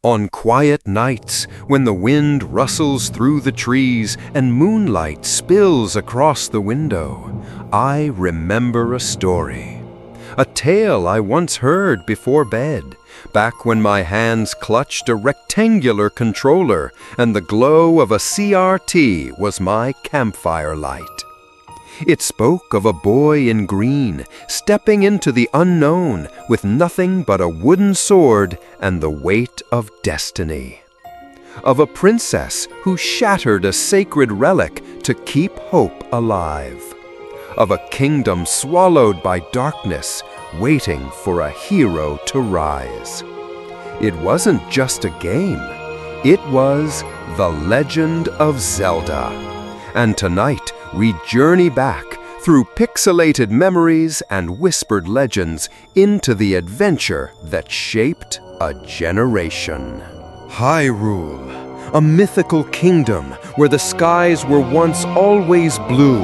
On quiet nights, when the wind rustles through the trees and moonlight spills across the window, I remember a story. A tale I once heard before bed, back when my hands clutched a rectangular controller and the glow of a CRT was my campfire light. It spoke of a boy in green stepping into the unknown with nothing but a wooden sword and the weight of destiny. Of a princess who shattered a sacred relic to keep hope alive. Of a kingdom swallowed by darkness, waiting for a hero to rise. It wasn't just a game. It was The Legend of Zelda. And tonight, we journey back through pixelated memories and whispered legends into the adventure that shaped a generation. Hyrule, a mythical kingdom where the skies were once always blue,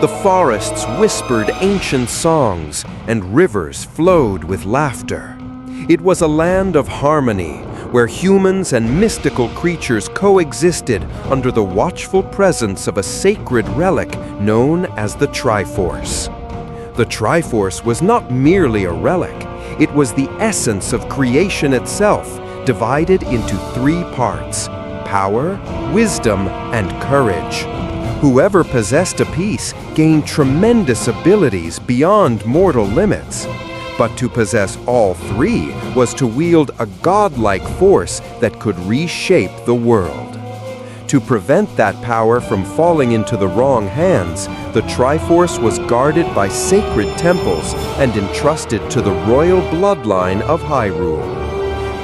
the forests whispered ancient songs, and rivers flowed with laughter. It was a land of harmony, where humans and mystical creatures coexisted under the watchful presence of a sacred relic known as the Triforce. The Triforce was not merely a relic, it was the essence of creation itself, divided into three parts: power, wisdom, and courage. Whoever possessed a piece gained tremendous abilities beyond mortal limits. But to possess all three was to wield a godlike force that could reshape the world. To prevent that power from falling into the wrong hands, the Triforce was guarded by sacred temples and entrusted to the royal bloodline of Hyrule.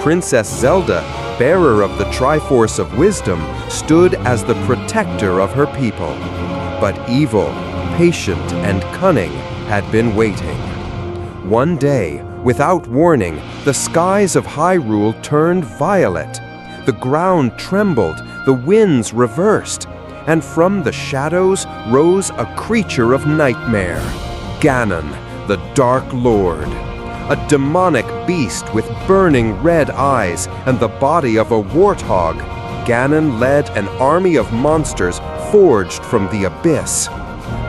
Princess Zelda, bearer of the Triforce of Wisdom, stood as the protector of her people. But evil, patient, and cunning had been waiting. One day, without warning, the skies of Hyrule turned violet. The ground trembled, the winds reversed, and from the shadows rose a creature of nightmare, Ganon, the Dark Lord. A demonic beast with burning red eyes and the body of a warthog, Ganon led an army of monsters forged from the abyss.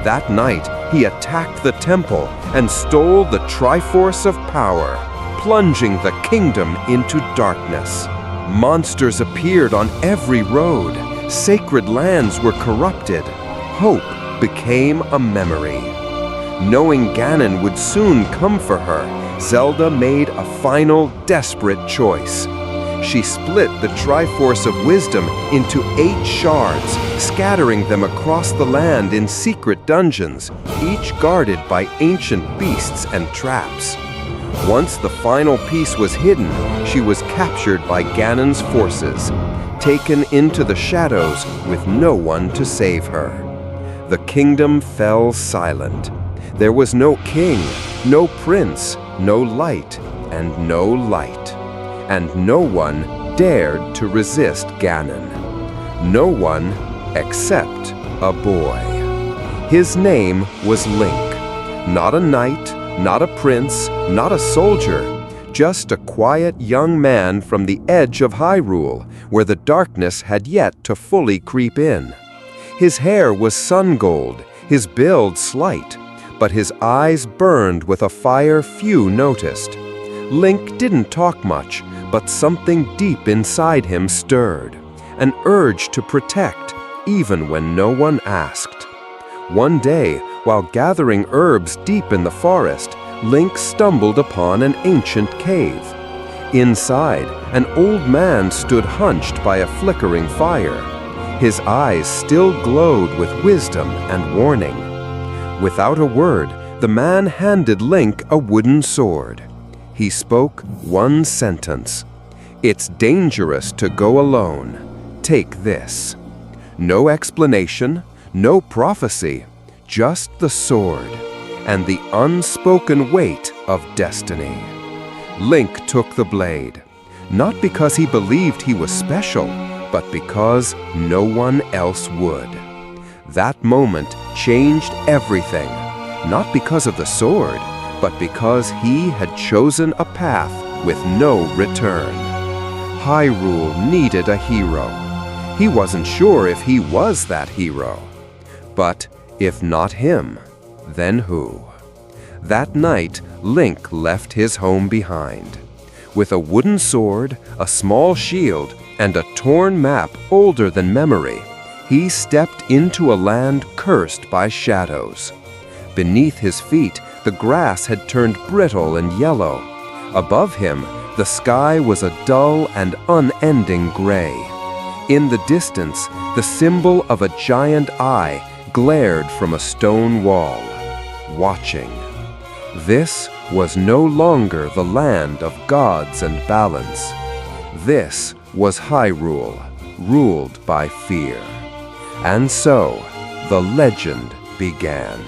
That night, he attacked the temple and stole the Triforce of Power, plunging the kingdom into darkness. Monsters appeared on every road. Sacred lands were corrupted. Hope became a memory. Knowing Ganon would soon come for her, Zelda made a final, desperate choice. She split the Triforce of Wisdom into 8 shards, scattering them across the land in secret dungeons, each guarded by ancient beasts and traps. Once the final piece was hidden, she was captured by Ganon's forces, taken into the shadows with no one to save her. The kingdom fell silent. There was no king, no prince, no light, and no light. And no one dared to resist Ganon. No one except a boy. His name was Link. Not a knight, not a prince, not a soldier, just a quiet young man from the edge of Hyrule, where the darkness had yet to fully creep in. His hair was sun gold, his build slight, but his eyes burned with a fire few noticed. Link didn't talk much, but something deep inside him stirred, an urge to protect, even when no one asked. One day, while gathering herbs deep in the forest, Link stumbled upon an ancient cave. Inside, an old man stood hunched by a flickering fire. His eyes still glowed with wisdom and warning. Without a word, the man handed Link a wooden sword. He spoke one sentence. "It's dangerous to go alone. Take this." No explanation, no prophecy, just the sword and the unspoken weight of destiny. Link took the blade, not because he believed he was special, but because no one else would. That moment changed everything, not because of the sword, but because he had chosen a path with no return. Hyrule needed a hero. He wasn't sure if he was that hero. But if not him, then who? That night, Link left his home behind. With a wooden sword, a small shield, and a torn map older than memory, he stepped into a land cursed by shadows. Beneath his feet, the grass had turned brittle and yellow. Above him, the sky was a dull and unending gray. In the distance, the symbol of a giant eye glared from a stone wall, watching. This was no longer the land of gods and balance. This was Hyrule, ruled by fear. And so, the legend began.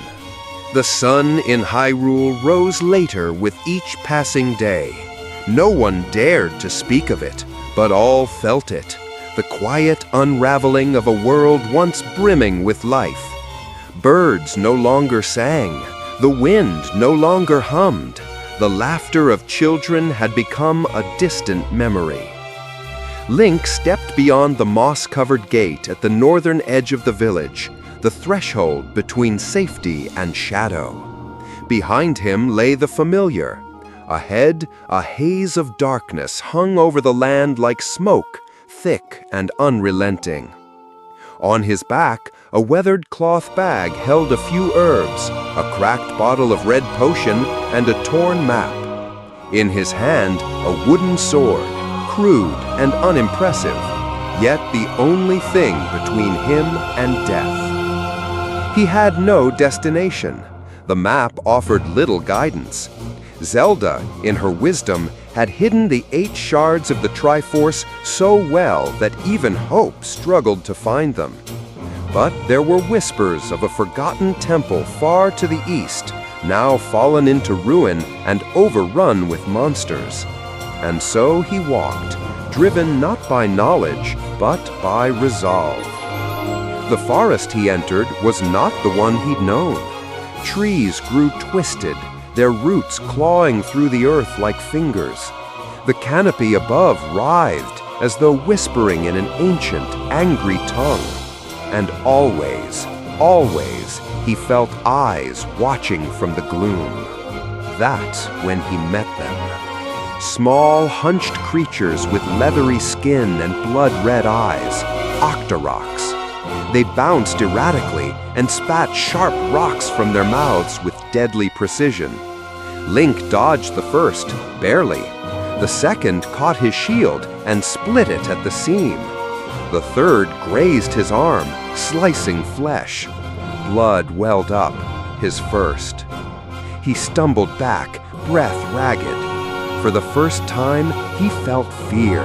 The sun in Hyrule rose later with each passing day. No one dared to speak of it, but all felt it. The quiet unraveling of a world once brimming with life. Birds no longer sang. The wind no longer hummed. The laughter of children had become a distant memory. Link stepped beyond the moss-covered gate at the northern edge of the village, the threshold between safety and shadow. Behind him lay the familiar. Ahead, a haze of darkness hung over the land like smoke, thick and unrelenting. On his back, a weathered cloth bag held a few herbs, a cracked bottle of red potion, and a torn map. In his hand, a wooden sword, crude and unimpressive, yet the only thing between him and death. He had no destination. The map offered little guidance. Zelda, in her wisdom, had hidden the 8 shards of the Triforce so well that even Hope struggled to find them. But there were whispers of a forgotten temple far to the east, now fallen into ruin and overrun with monsters. And so he walked, driven not by knowledge, but by resolve. The forest he entered was not the one he'd known. Trees grew twisted, their roots clawing through the earth like fingers. The canopy above writhed, as though whispering in an ancient, angry tongue. And always, always, he felt eyes watching from the gloom. That's when he met them. Small, hunched creatures with leathery skin and blood-red eyes, Octoroks. They bounced erratically and spat sharp rocks from their mouths with deadly precision. Link dodged the first, barely. The second caught his shield and split it at the seam. The third grazed his arm, slicing flesh. Blood welled up, his first. He stumbled back, breath ragged. For the first time, he felt fear.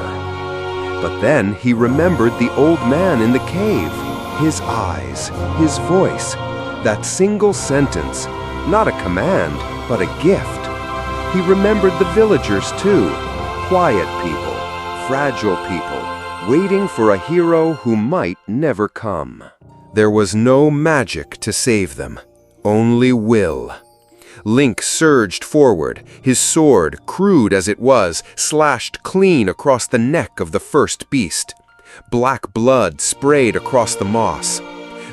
But then he remembered the old man in the cave, his eyes, his voice, that single sentence, not a command, but a gift. He remembered the villagers too, quiet people, fragile people, waiting for a hero who might never come. There was no magic to save them, only will. Link surged forward, his sword, crude as it was, slashed clean across the neck of the first beast. Black blood sprayed across the moss.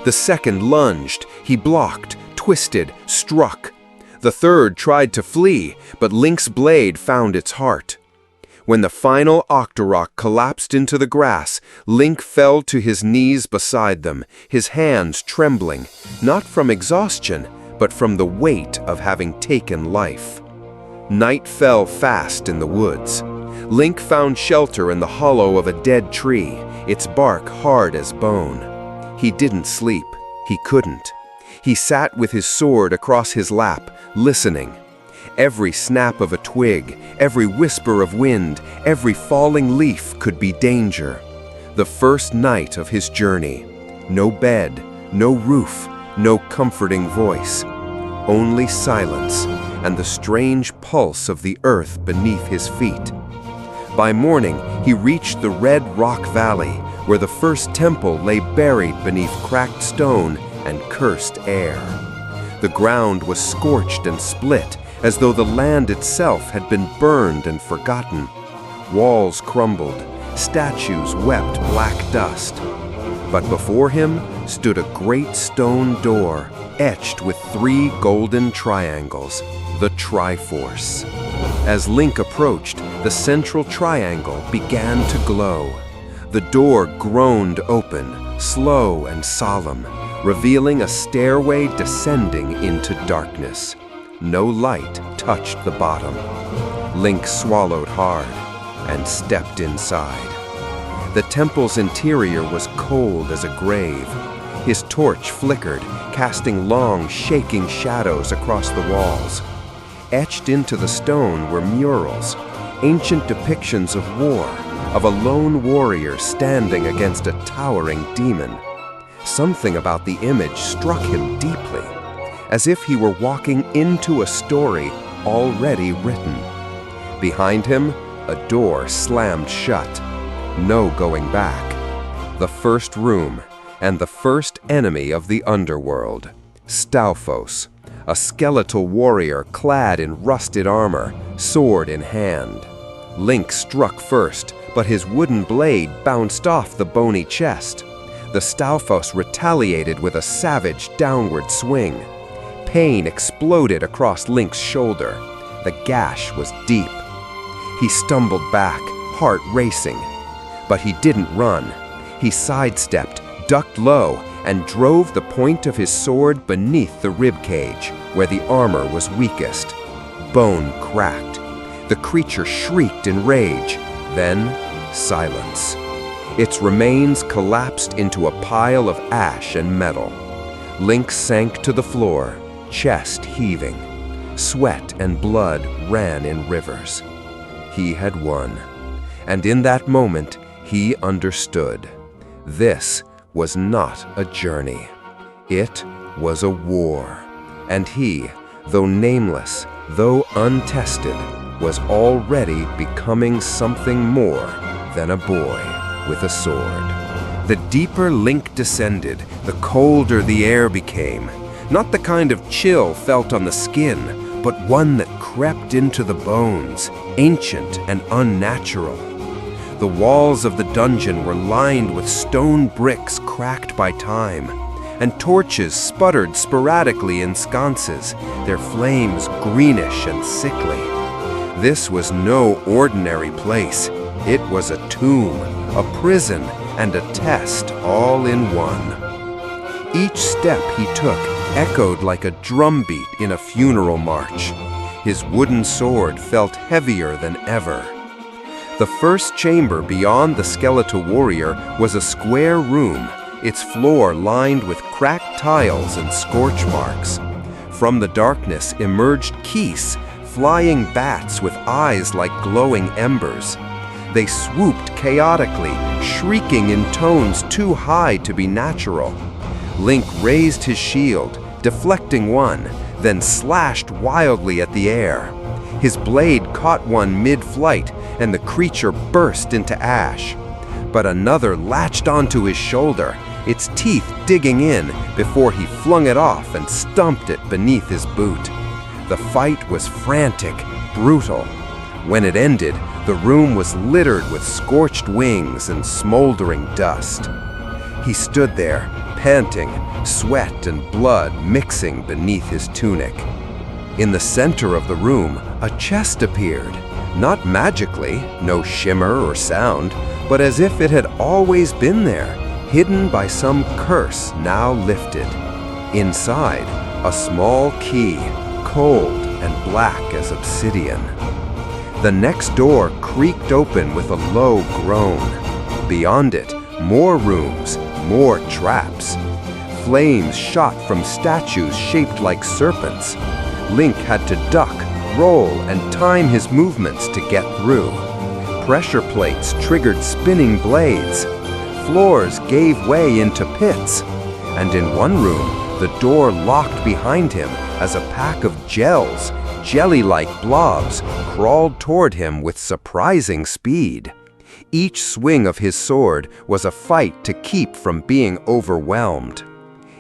The second lunged, he blocked, twisted, struck. The third tried to flee, but Link's blade found its heart. When the final Octorok collapsed into the grass, Link fell to his knees beside them, his hands trembling, not from exhaustion, but from the weight of having taken life. Night fell fast in the woods. Link found shelter in the hollow of a dead tree, its bark hard as bone. He didn't sleep. He couldn't. He sat with his sword across his lap, listening. Every snap of a twig, every whisper of wind, every falling leaf could be danger. The first night of his journey. No bed, no roof, no comforting voice. Only silence and the strange pulse of the earth beneath his feet. By morning, he reached the Red Rock Valley, where the first temple lay buried beneath cracked stone and cursed air. The ground was scorched and split, as though the land itself had been burned and forgotten. Walls crumbled, statues wept black dust. But before him stood a great stone door, etched with 3 golden triangles, the Triforce. As Link approached, the central triangle began to glow. The door groaned open, slow and solemn, revealing a stairway descending into darkness. No light touched the bottom. Link swallowed hard and stepped inside. The temple's interior was cold as a grave. His torch flickered, casting long, shaking shadows across the walls. Etched into the stone were murals, ancient depictions of war, of a lone warrior standing against a towering demon. Something about the image struck him deeply, as if he were walking into a story already written. Behind him, a door slammed shut. No going back. The first room, and the first enemy of the underworld, Stalfos, a skeletal warrior clad in rusted armor, sword in hand. Link struck first, but his wooden blade bounced off the bony chest. The Stalfos retaliated with a savage downward swing. Pain exploded across Link's shoulder. The gash was deep. He stumbled back, heart racing. But he didn't run. He sidestepped, ducked low, and drove the point of his sword beneath the ribcage, where the armor was weakest. Bone cracked. The creature shrieked in rage. Then, silence. Its remains collapsed into a pile of ash and metal. Link sank to the floor, chest heaving. Sweat and blood ran in rivers. He had won. And in that moment, he understood. This was not a journey. It was a war. And he, though nameless, though untested, was already becoming something more than a boy with a sword. The deeper Link descended, the colder the air became. Not the kind of chill felt on the skin, but one that crept into the bones, ancient and unnatural. The walls of the dungeon were lined with stone bricks cracked by time, and torches sputtered sporadically in sconces, their flames greenish and sickly. This was no ordinary place. It was a tomb, a prison, and a test all in one. Each step he took echoed like a drumbeat in a funeral march. His wooden sword felt heavier than ever. The first chamber beyond the skeletal warrior was a square room, its floor lined with cracked tiles and scorch marks. From the darkness emerged Keese, flying bats with eyes like glowing embers. They swooped chaotically, shrieking in tones too high to be natural. Link raised his shield, deflecting one, then slashed wildly at the air. His blade caught one mid-flight, and the creature burst into ash. But another latched onto his shoulder, its teeth digging in before he flung it off and stumped it beneath his boot. The fight was frantic, brutal. When it ended, the room was littered with scorched wings and smoldering dust. He stood there, panting, sweat and blood mixing beneath his tunic. In the center of the room, a chest appeared. Not magically, no shimmer or sound, but as if it had always been there, hidden by some curse now lifted. Inside, a small key, cold and black as obsidian. The next door creaked open with a low groan. Beyond it, more rooms, more traps. Flames shot from statues shaped like serpents. Link had to duck, roll, and time his movements to get through. Pressure plates triggered spinning blades. Floors gave way into pits. And in one room, the door locked behind him as a pack of gels, jelly-like blobs, crawled toward him with surprising speed. Each swing of his sword was a fight to keep from being overwhelmed.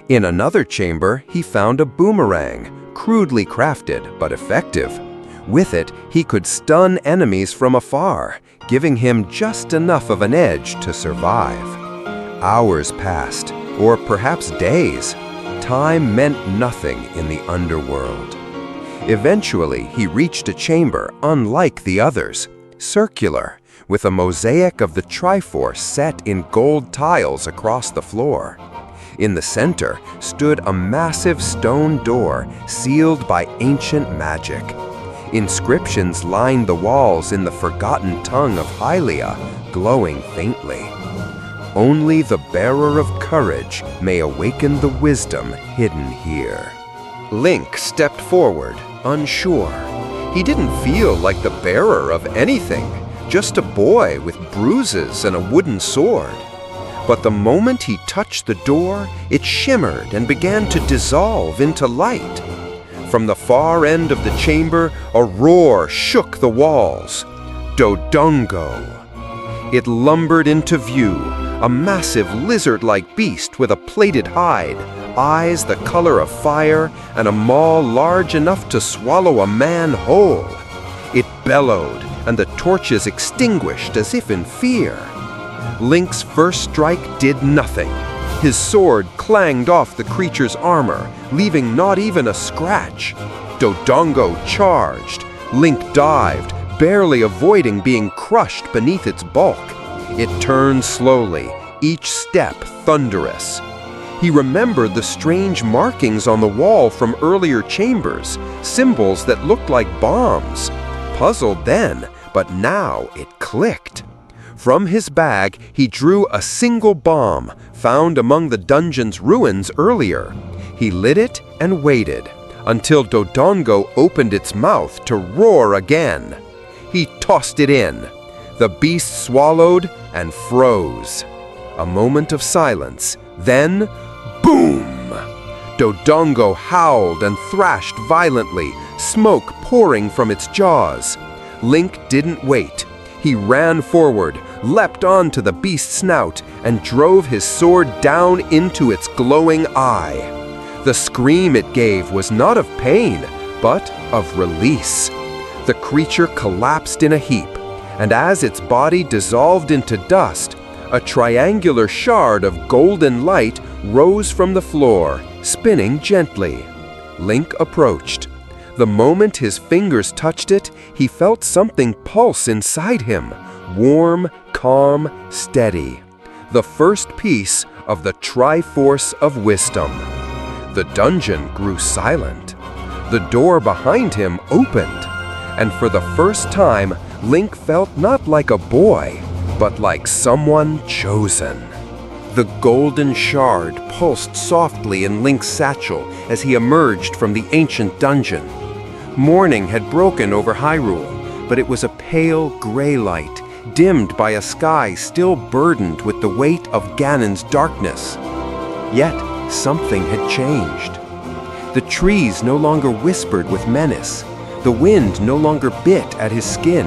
In another chamber, he found a boomerang, crudely crafted but effective. With it, he could stun enemies from afar, giving him just enough of an edge to survive. Hours passed, or perhaps days. Time meant nothing in the underworld. Eventually, he reached a chamber unlike the others, circular, with a mosaic of the Triforce set in gold tiles across the floor. In the center stood a massive stone door sealed by ancient magic. Inscriptions lined the walls in the forgotten tongue of Hylia, glowing faintly. Only the bearer of courage may awaken the wisdom hidden here. Link stepped forward, unsure. He didn't feel like the bearer of anything, just a boy with bruises and a wooden sword. But the moment he touched the door, it shimmered and began to dissolve into light. From the far end of the chamber, a roar shook the walls. Dodongo! It lumbered into view, a massive lizard-like beast with a plated hide, eyes the color of fire, and a maw large enough to swallow a man whole. It bellowed, and the torches extinguished as if in fear. Link's first strike did nothing. His sword clanged off the creature's armor, leaving not even a scratch. Dodongo charged. Link dived, barely avoiding being crushed beneath its bulk. It turned slowly, each step thunderous. He remembered the strange markings on the wall from earlier chambers, symbols that looked like bombs. Puzzled then, but now it clicked. From his bag, he drew a single bomb, found among the dungeon's ruins earlier. He lit it and waited, until Dodongo opened its mouth to roar again. He tossed it in. The beast swallowed and froze. A moment of silence, then, boom! Dodongo howled and thrashed violently, smoke pouring from its jaws. Link didn't wait. He ran forward, leapt onto the beast's snout, and drove his sword down into its glowing eye. The scream it gave was not of pain, but of release. The creature collapsed in a heap, and as its body dissolved into dust, a triangular shard of golden light rose from the floor, spinning gently. Link approached. The moment his fingers touched it, he felt something pulse inside him, warm, calm, steady. The first piece of the Triforce of Wisdom. The dungeon grew silent. The door behind him opened, and for the first time, Link felt not like a boy, but like someone chosen. The golden shard pulsed softly in Link's satchel as he emerged from the ancient dungeon. Morning had broken over Hyrule, but it was a pale gray light, dimmed by a sky still burdened with the weight of Ganon's darkness. Yet something had changed. The trees no longer whispered with menace. The wind no longer bit at his skin.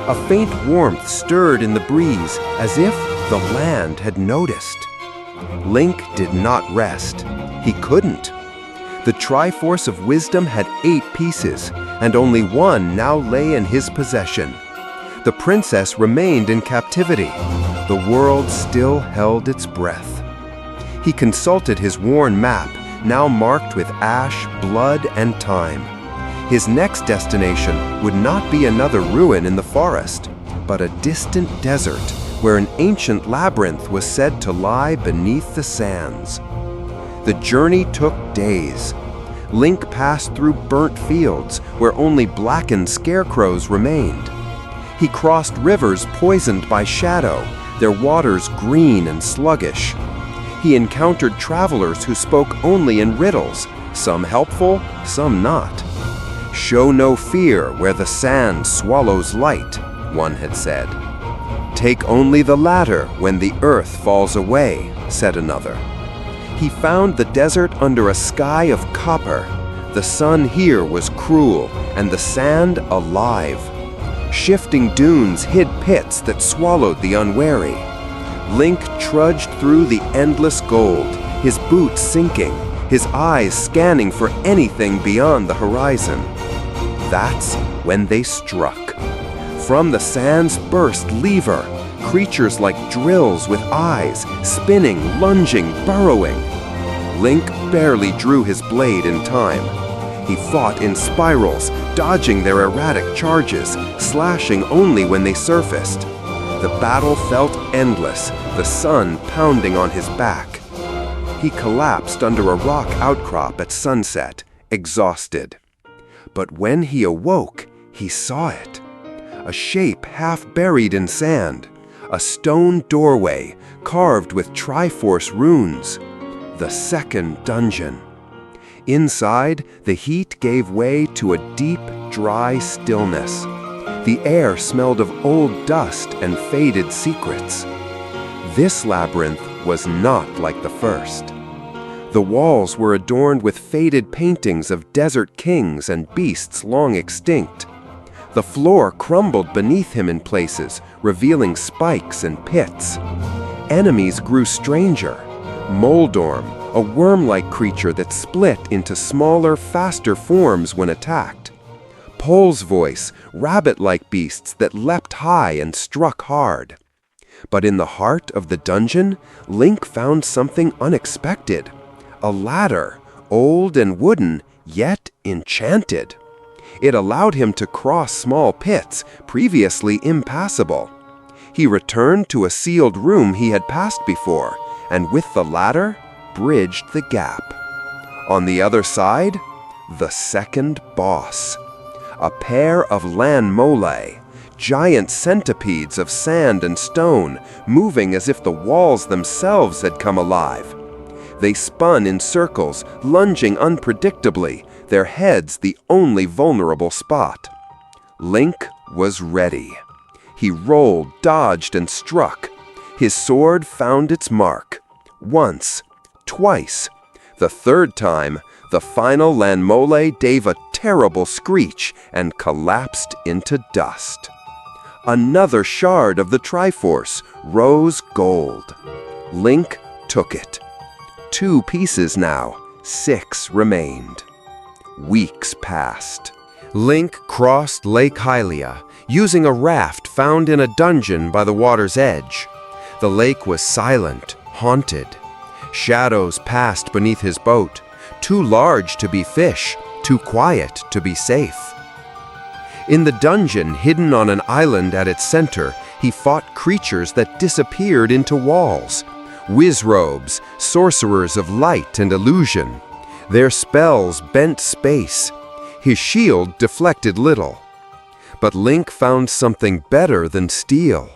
A faint warmth stirred in the breeze, as if the land had noticed. Link did not rest. He couldn't. The Triforce of Wisdom had 8 pieces, and only one now lay in his possession. The princess remained in captivity. The world still held its breath. He consulted his worn map, now marked with ash, blood, and time. His next destination would not be another ruin in the forest, but a distant desert where an ancient labyrinth was said to lie beneath the sands. The journey took days. Link passed through burnt fields where only blackened scarecrows remained. He crossed rivers poisoned by shadow, their waters green and sluggish. He encountered travelers who spoke only in riddles, some helpful, some not. "Show no fear where the sand swallows light," one had said. "Take only the latter when the earth falls away," said another. He found the desert under a sky of copper. The sun here was cruel, and the sand alive. Shifting dunes hid pits that swallowed the unwary. Link trudged through the endless gold, his boots sinking, his eyes scanning for anything beyond the horizon. That's when they struck. From the sands burst lever, creatures like drills with eyes, spinning, lunging, burrowing. Link barely drew his blade in time. He fought in spirals, dodging their erratic charges, slashing only when they surfaced. The battle felt endless, the sun pounding on his back. He collapsed under a rock outcrop at sunset, exhausted. But when he awoke, he saw it. A shape half buried in sand, a stone doorway carved with Triforce runes. The second dungeon. Inside, the heat gave way to a deep, dry stillness. The air smelled of old dust and faded secrets. This labyrinth was not like the first. The walls were adorned with faded paintings of desert kings and beasts long extinct. The floor crumbled beneath him in places, revealing spikes and pits. Enemies grew stranger. Moldorm, a worm-like creature that split into smaller, faster forms when attacked. Pole's voice, rabbit-like beasts that leapt high and struck hard. But in the heart of the dungeon, Link found something unexpected. A ladder, old and wooden, yet enchanted. It allowed him to cross small pits, previously impassable. He returned to a sealed room he had passed before, and with the ladder, bridged the gap. On the other side, the second boss. A pair of lan mole, giant centipedes of sand and stone, moving as if the walls themselves had come alive. They spun in circles, lunging unpredictably, their heads the only vulnerable spot. Link was ready. He rolled, dodged, and struck. His sword found its mark. Once, twice. The third time, the final lan mole gave a terrible screech and collapsed into dust. Another shard of the Triforce, rose gold. Link took it. 2 pieces now, 6 remained. Weeks passed. Link crossed Lake Hylia, using a raft found in a dungeon by the water's edge. The lake was silent, haunted. Shadows passed beneath his boat, too large to be fish, too quiet to be safe. In the dungeon hidden on an island at its center, he fought creatures that disappeared into walls. Wizrobes, sorcerers of light and illusion. Their spells bent space. His shield deflected little. But Link found something better than steel.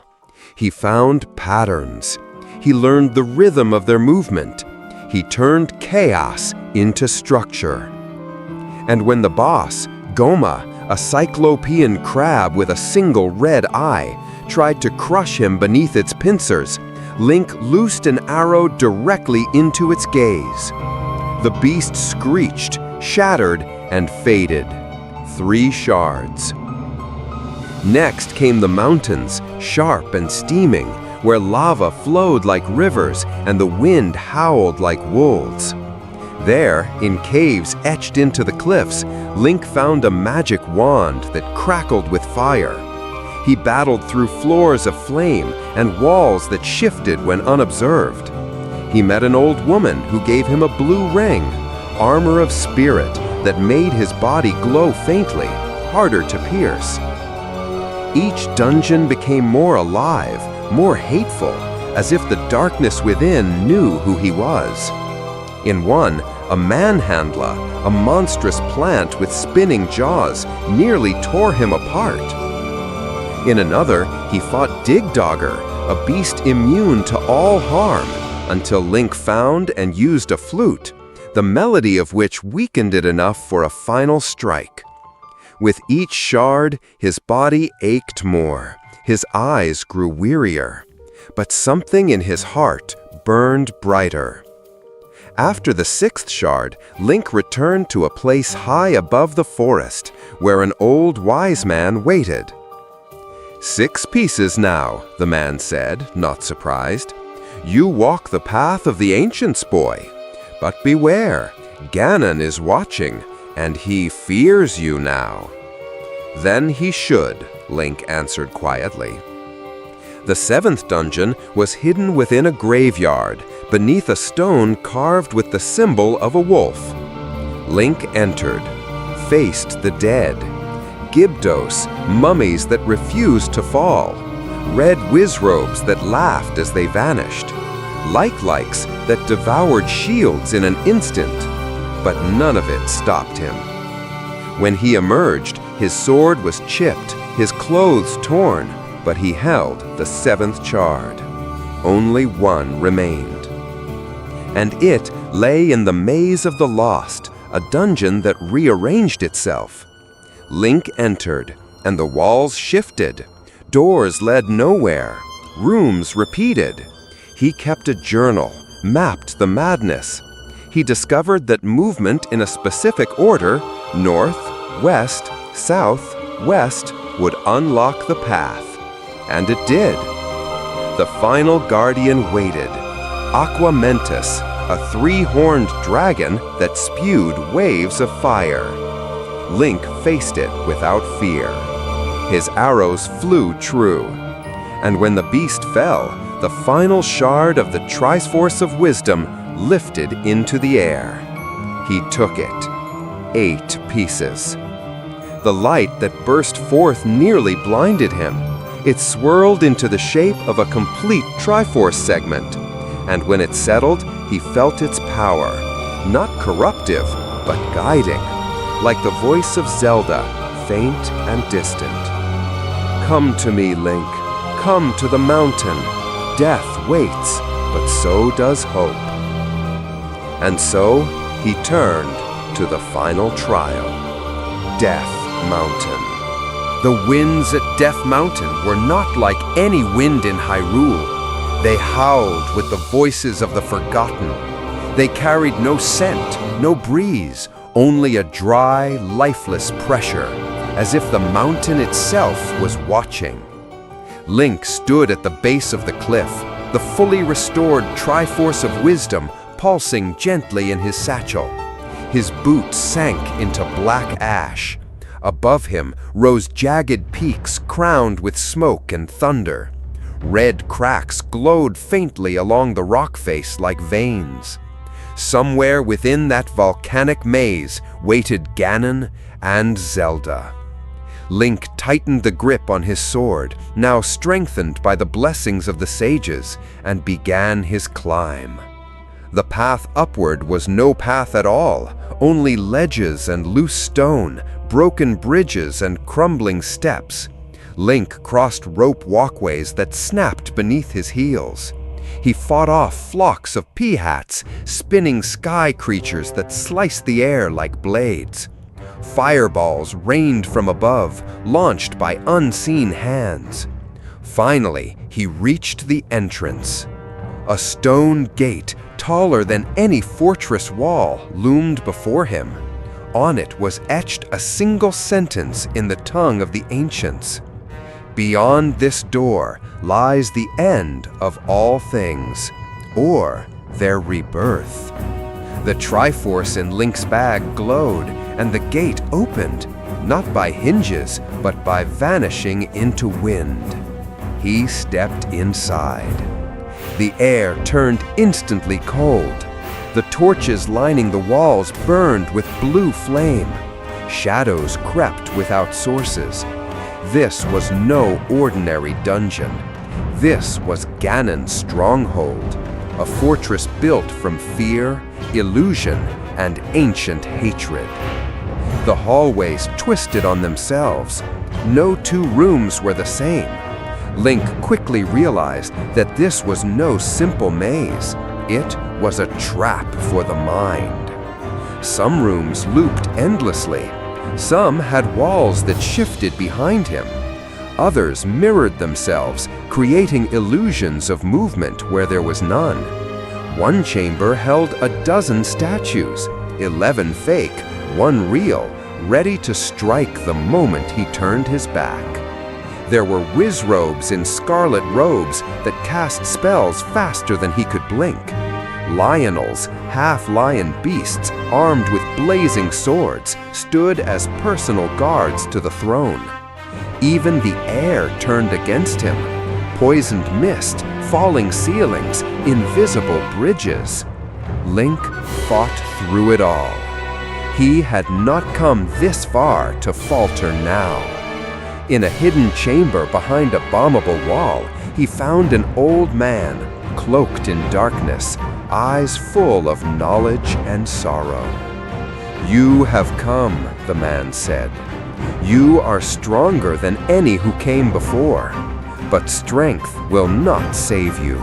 He found patterns. He learned the rhythm of their movement. He turned chaos into structure. And when the boss, Goma, a cyclopean crab with a single red eye, tried to crush him beneath its pincers, Link loosed an arrow directly into its gaze. The beast screeched, shattered, and faded. 3 shards. Next came the mountains, sharp and steaming, where lava flowed like rivers and the wind howled like wolves. There, in caves etched into the cliffs, Link found a magic wand that crackled with fire. He battled through floors of flame and walls that shifted when unobserved. He met an old woman who gave him a blue ring, armor of spirit that made his body glow faintly, harder to pierce. Each dungeon became more alive, more hateful, as if the darkness within knew who he was. In one, a manhandla, a monstrous plant with spinning jaws, nearly tore him apart. In another, he fought Digdogger, a beast immune to all harm, until Link found and used a flute, the melody of which weakened it enough for a final strike. With each shard, his body ached more, his eyes grew wearier, but something in his heart burned brighter. After the 6th shard, Link returned to a place high above the forest, where an old wise man waited. 6 pieces now, the man said, not surprised. You walk the path of the ancients, boy. But beware, Ganon is watching, and he fears you now. "Then he should," Link answered quietly. The 7th dungeon was hidden within a graveyard, beneath a stone carved with the symbol of a wolf. Link entered, faced the dead. Gibdos, mummies that refused to fall. Red wizrobes that laughed as they vanished. Like-likes that devoured shields in an instant. But none of it stopped him. When he emerged, his sword was chipped, his clothes torn, but he held the 7th shard. Only one remained. And it lay in the Maze of the Lost, a dungeon that rearranged itself. Link entered, and the walls shifted. Doors led nowhere. Rooms repeated. He kept a journal, mapped the madness. He discovered that movement in a specific order, north, west, south, west, would unlock the path. And it did. The final guardian waited. Aquamentus, a 3-horned dragon that spewed waves of fire. Link faced it without fear. His arrows flew true. And when the beast fell, the final shard of the Triforce of Wisdom lifted into the air. He took it. 8 pieces. The light that burst forth nearly blinded him. It swirled into the shape of a complete Triforce segment. And when it settled, he felt its power. Not corruptive, but guiding. Like the voice of Zelda, faint and distant. "Come to me, Link. Come to the mountain. Death waits, but so does hope." And so, he turned to the final trial. Death Mountain. The winds at Death Mountain were not like any wind in Hyrule. They howled with the voices of the forgotten. They carried no scent, no breeze, only a dry, lifeless pressure, as if the mountain itself was watching. Link stood at the base of the cliff, the fully restored Triforce of Wisdom pulsing gently in his satchel. His boots sank into black ash. Above him rose jagged peaks crowned with smoke and thunder. Red cracks glowed faintly along the rock face like veins. Somewhere within that volcanic maze waited Ganon and Zelda. Link tightened the grip on his sword, now strengthened by the blessings of the sages, and began his climb. The path upward was no path at all, only ledges and loose stone, broken bridges and crumbling steps. Link crossed rope walkways that snapped beneath his heels. He fought off flocks of peahats, spinning sky creatures that sliced the air like blades. Fireballs rained from above, launched by unseen hands. Finally, he reached the entrance. A stone gate, taller than any fortress wall, loomed before him. On it was etched a single sentence in the tongue of the ancients. "Beyond this door lies the end of all things, or their rebirth." The Triforce in Link's bag glowed, and the gate opened, not by hinges, but by vanishing into wind. He stepped inside. The air turned instantly cold. The torches lining the walls burned with blue flame. Shadows crept without sources. This was no ordinary dungeon. This was Ganon's stronghold, a fortress built from fear, illusion, and ancient hatred. The hallways twisted on themselves. No 2 rooms were the same. Link quickly realized that this was no simple maze. It was a trap for the mind. Some rooms looped endlessly. Some had walls that shifted behind him. Others mirrored themselves, creating illusions of movement where there was none. One chamber held a dozen statues, 11 fake, 1 real, ready to strike the moment he turned his back. There were wizrobes in scarlet robes that cast spells faster than he could blink. Lionels, half-lion beasts armed with blazing swords, stood as personal guards to the throne. Even the air turned against him. Poisoned mist, falling ceilings, invisible bridges. Link fought through it all. He had not come this far to falter now. In a hidden chamber behind a bombable wall, he found an old man, cloaked in darkness, eyes full of knowledge and sorrow. "You have come," the man said. "You are stronger than any who came before, but strength will not save you.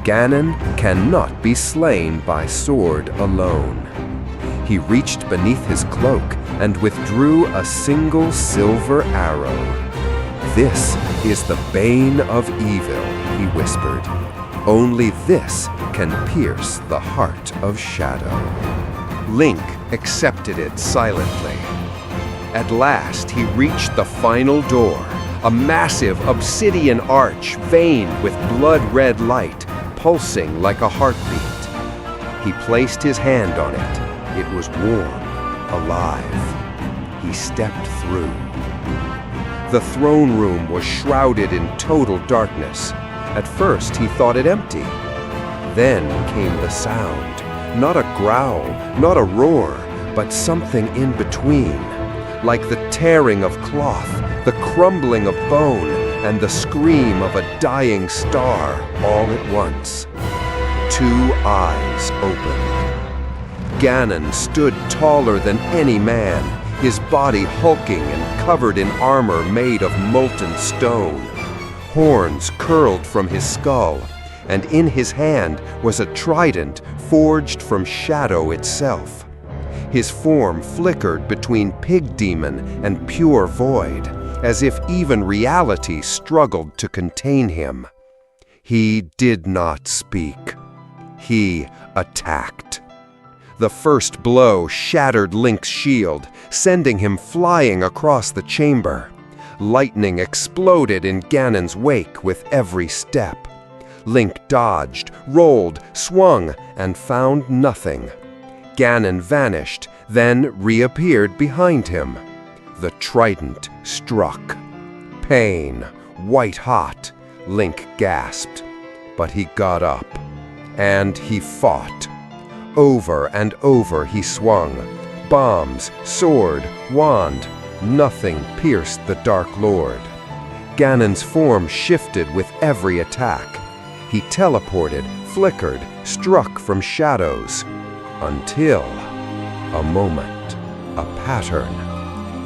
Ganon cannot be slain by sword alone." He reached beneath his cloak and withdrew a single silver arrow. "This is the bane of evil," he whispered. "Only this can pierce the heart of shadow." Link accepted it silently. At last he reached the final door, a massive obsidian arch veined with blood-red light, pulsing like a heartbeat. He placed his hand on it. It was warm, alive. He stepped through. The throne room was shrouded in total darkness. At first he thought it empty. Then came the sound. Not a growl, not a roar, but something in between. Like the tearing of cloth, the crumbling of bone, and the scream of a dying star all at once. Two eyes opened. Ganon stood taller than any man, his body hulking and covered in armor made of molten stone. Horns curled from his skull, and in his hand was a trident forged from shadow itself. His form flickered between pig demon and pure void, as if even reality struggled to contain him. He did not speak. He attacked. The first blow shattered Link's shield, sending him flying across the chamber. Lightning exploded in Ganon's wake with every step. Link dodged, rolled, swung, and found nothing. Ganon vanished, then reappeared behind him. The trident struck. Pain, white-hot, Link gasped. But he got up, and he fought. Over and over he swung. Bombs, sword, wand, nothing pierced the Dark Lord. Ganon's form shifted with every attack. He teleported, flickered, struck from shadows. Until a moment, a pattern.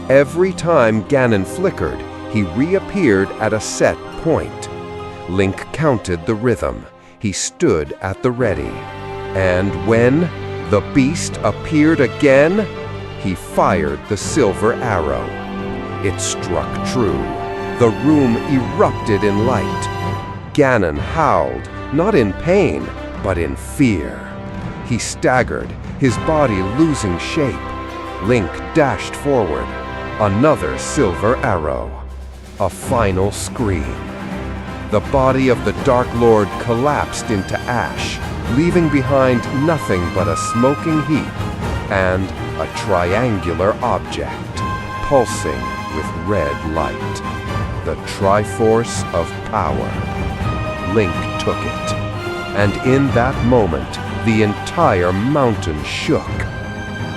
Every time Ganon flickered, he reappeared at a set point. Link counted the rhythm. He stood at the ready. And when the beast appeared again, he fired the silver arrow. It struck true. The room erupted in light. Ganon howled, not in pain, but in fear. He staggered, his body losing shape. Link dashed forward. Another silver arrow. A final scream. The body of the Dark Lord collapsed into ash, leaving behind nothing but a smoking heap and a triangular object, pulsing with red light. The Triforce of Power. Link took it, and in that moment, the entire mountain shook.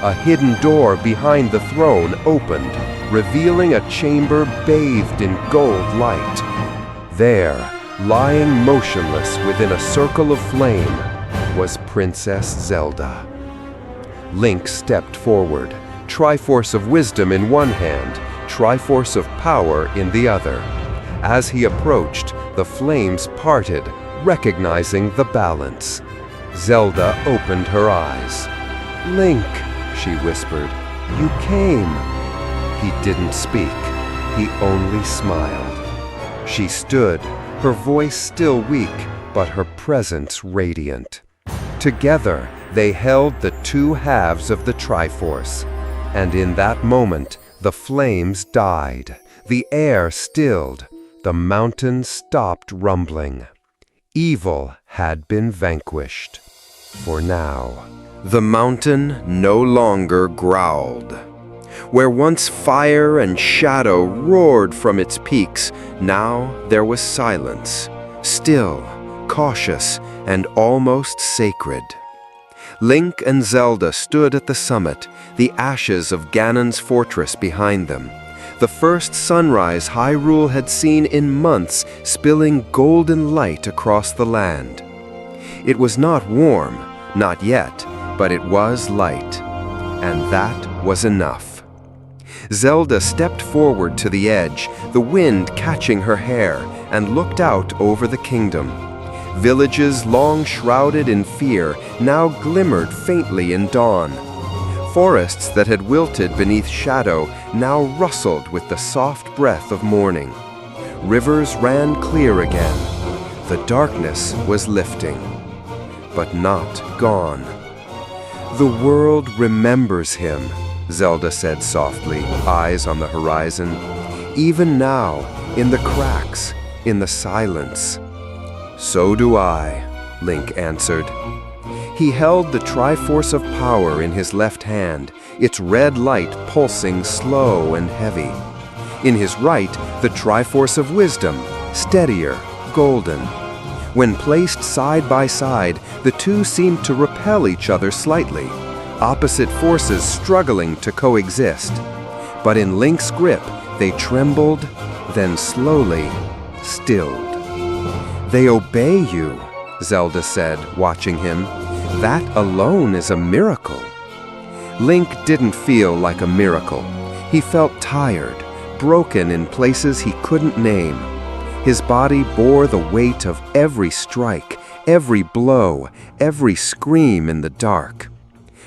A hidden door behind the throne opened, revealing a chamber bathed in gold light. There, lying motionless within a circle of flame, was Princess Zelda. Link stepped forward, Triforce of Wisdom in one hand, Triforce of Power in the other. As he approached, the flames parted, recognizing the balance. Zelda opened her eyes. "Link," she whispered, "you came." He didn't speak. He only smiled. She stood, her voice still weak, but her presence radiant. Together, they held the two halves of the Triforce, and in that moment, the flames died, the air stilled, the mountains stopped rumbling. Evil had been vanquished. for now. The mountain no longer growled. Where once fire and shadow roared from its peaks, now there was silence, still, cautious, and almost sacred. Link and Zelda stood at the summit, the ashes of Ganon's fortress behind them. The first sunrise Hyrule had seen in months spilling golden light across the land. It was not warm, not yet, but it was light, and that was enough. Zelda stepped forward to the edge, the wind catching her hair, and looked out over the kingdom. Villages long shrouded in fear now glimmered faintly in dawn. Forests that had wilted beneath shadow now rustled with the soft breath of morning. Rivers ran clear again. The darkness was lifting, but not gone. "The world remembers him," Zelda said softly, eyes on the horizon. "Even now, in the cracks, in the silence." "So do I," Link answered. He held the Triforce of Power in his left hand, its red light pulsing slow and heavy. In his right, the Triforce of Wisdom, steadier, golden. When placed side by side, the two seemed to repel each other slightly, opposite forces struggling to coexist. But in Link's grip, they trembled, then slowly stilled. "They obey you," Zelda said, watching him. "That alone is a miracle." Link didn't feel like a miracle. He felt tired, broken in places he couldn't name. His body bore the weight of every strike, every blow, every scream in the dark.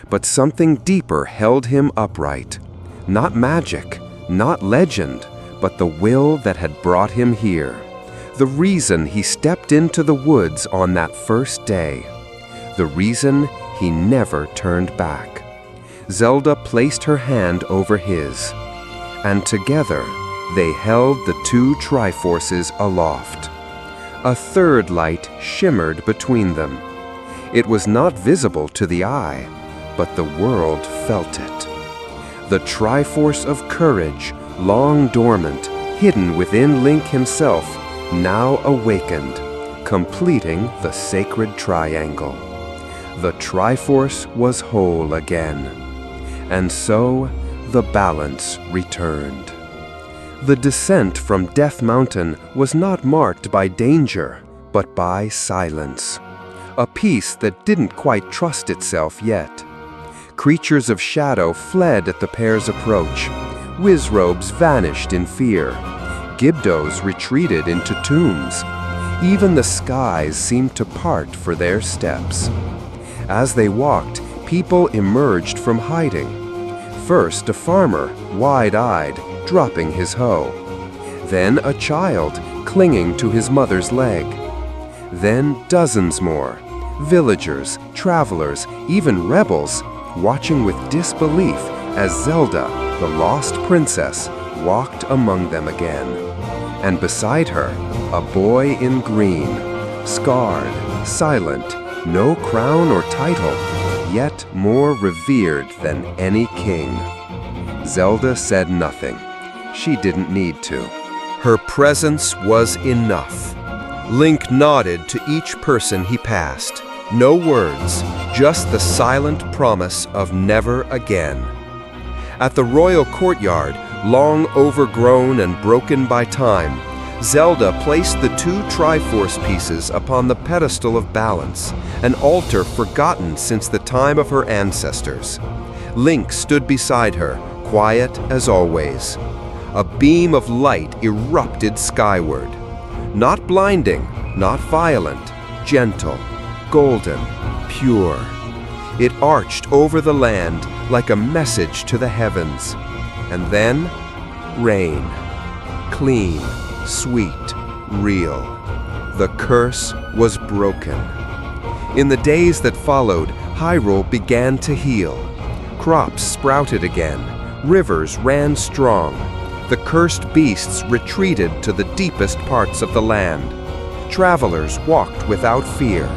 But something deeper held him upright. Not magic, not legend, but the will that had brought him here. The reason he stepped into the woods on that first day. The reason he never turned back. Zelda placed her hand over his, and together they held the two Triforces aloft. A third light shimmered between them. It was not visible to the eye, but the world felt it. The Triforce of Courage, long dormant, hidden within Link himself, now awakened, completing the sacred triangle. The Triforce was whole again, and so the balance returned. The descent from Death Mountain was not marked by danger, but by silence. A peace that didn't quite trust itself yet. Creatures of shadow fled at the pair's approach. Wizrobes vanished in fear. Gibdos retreated into tombs. Even the skies seemed to part for their steps. As they walked, people emerged from hiding. First, a farmer, wide-eyed, dropping his hoe. Then a child, clinging to his mother's leg. Then dozens more, villagers, travelers, even rebels, watching with disbelief as Zelda, the lost princess, walked among them again. And beside her, a boy in green, scarred, silent, no crown or title, yet more revered than any king. Zelda said nothing. She didn't need to. Her presence was enough. Link nodded to each person he passed. No words, just the silent promise of never again. At the royal courtyard, long overgrown and broken by time, Zelda placed the two Triforce pieces upon the pedestal of balance, an altar forgotten since the time of her ancestors. Link stood beside her, quiet as always. A beam of light erupted skyward. Not blinding, not violent, gentle, golden, pure. It arched over the land like a message to the heavens. And then, rain. Clean, sweet, real. The curse was broken. In the days that followed, Hyrule began to heal. Crops sprouted again. Rivers ran strong. The cursed beasts retreated to the deepest parts of the land. Travelers walked without fear.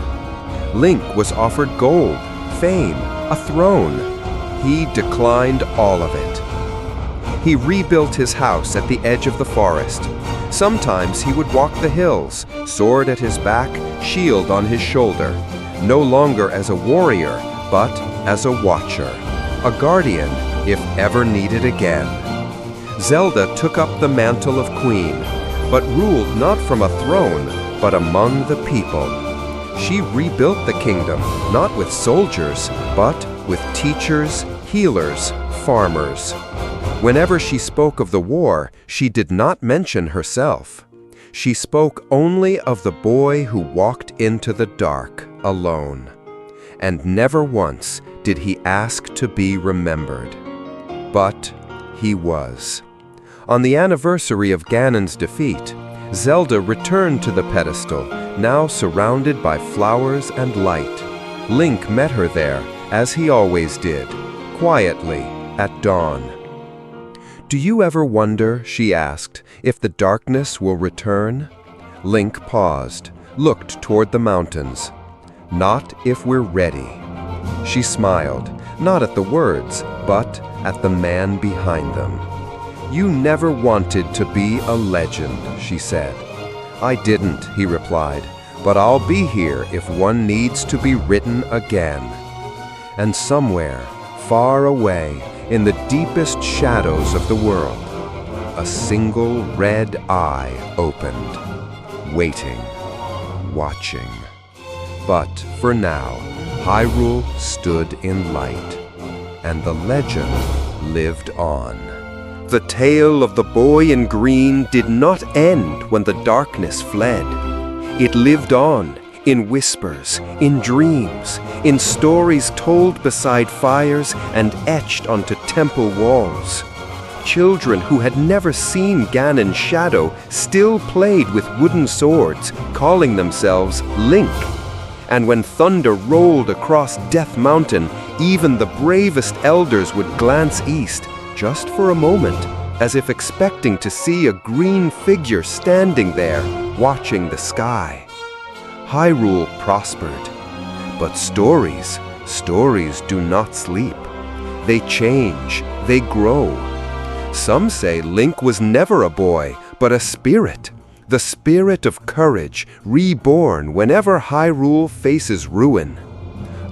Link was offered gold, fame, a throne. He declined all of it. He rebuilt his house at the edge of the forest. Sometimes he would walk the hills, sword at his back, shield on his shoulder, no longer as a warrior, but as a watcher, a guardian, if ever needed again. Zelda took up the mantle of queen, but ruled not from a throne, but among the people. She rebuilt the kingdom, not with soldiers, but with teachers, healers, farmers. Whenever she spoke of the war, she did not mention herself. She spoke only of the boy who walked into the dark alone. And never once did he ask to be remembered. But he was. On the anniversary of Ganon's defeat, Zelda returned to the pedestal, now surrounded by flowers and light. Link met her there, as he always did, quietly, at dawn. "Do you ever wonder," she asked, "if the darkness will return?" Link paused, looked toward the mountains. "Not if we're ready." She smiled, not at the words, but at the man behind them. "You never wanted to be a legend," she said. "I didn't," he replied, "but I'll be here if one needs to be written again." And somewhere, far away, in the deepest shadows of the world, a single red eye opened, waiting, watching. But for now, Hyrule stood in light, and the legend lived on. The tale of the boy in green did not end when the darkness fled. It lived on, in whispers, in dreams, in stories told beside fires and etched onto temple walls. Children who had never seen Ganon's shadow still played with wooden swords, calling themselves Link. And when thunder rolled across Death Mountain, even the bravest elders would glance east, just for a moment, as if expecting to see a green figure standing there, watching the sky. Hyrule prospered. But stories do not sleep. They change, they grow. Some say Link was never a boy, but a spirit. The spirit of courage, reborn whenever Hyrule faces ruin.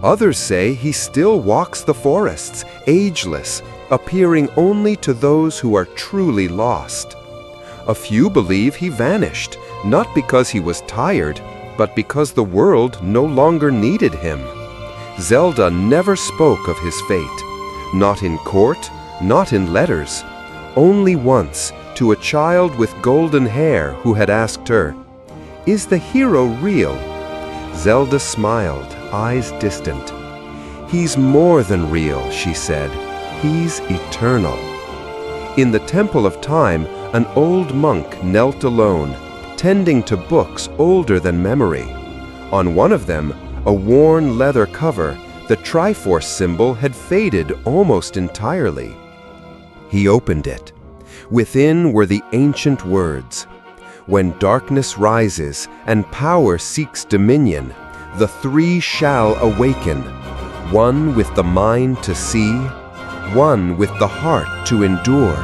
Others say he still walks the forests, ageless, appearing only to those who are truly lost. A few believe he vanished, not because he was tired, but because the world no longer needed him. Zelda never spoke of his fate, not in court, not in letters, only once to a child with golden hair who had asked her, "Is the hero real?" Zelda smiled, eyes distant. "He's more than real," she said. "He's eternal." In the Temple of Time, an old monk knelt alone, tending to books older than memory. On one of them, a worn leather cover, the Triforce symbol had faded almost entirely. He opened it. Within were the ancient words, "When darkness rises and power seeks dominion, the three shall awaken, one with the mind to see, one with the heart to endure,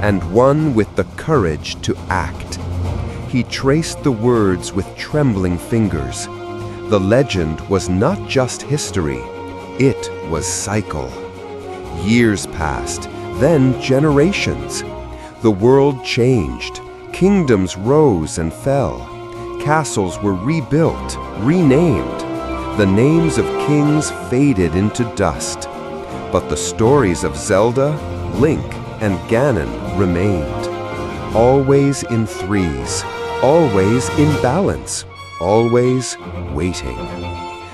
and one with the courage to act." He traced the words with trembling fingers. The legend was not just history, it was cycle. Years passed, then generations. The world changed, kingdoms rose and fell, castles were rebuilt, renamed. The names of kings faded into dust, but the stories of Zelda, Link, and Ganon remained. Always in threes, always in balance, always waiting.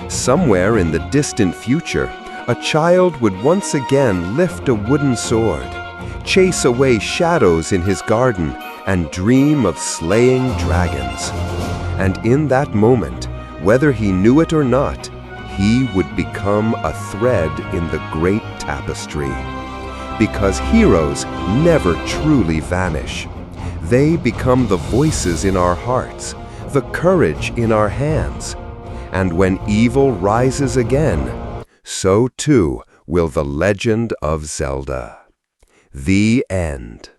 Somewhere in the distant future, a child would once again lift a wooden sword, chase away shadows in his garden, and dream of slaying dragons. And in that moment, whether he knew it or not, he would become a thread in the great tapestry. Because heroes never truly vanish. They become the voices in our hearts, the courage in our hands. And when evil rises again, so too will the Legend of Zelda. The end.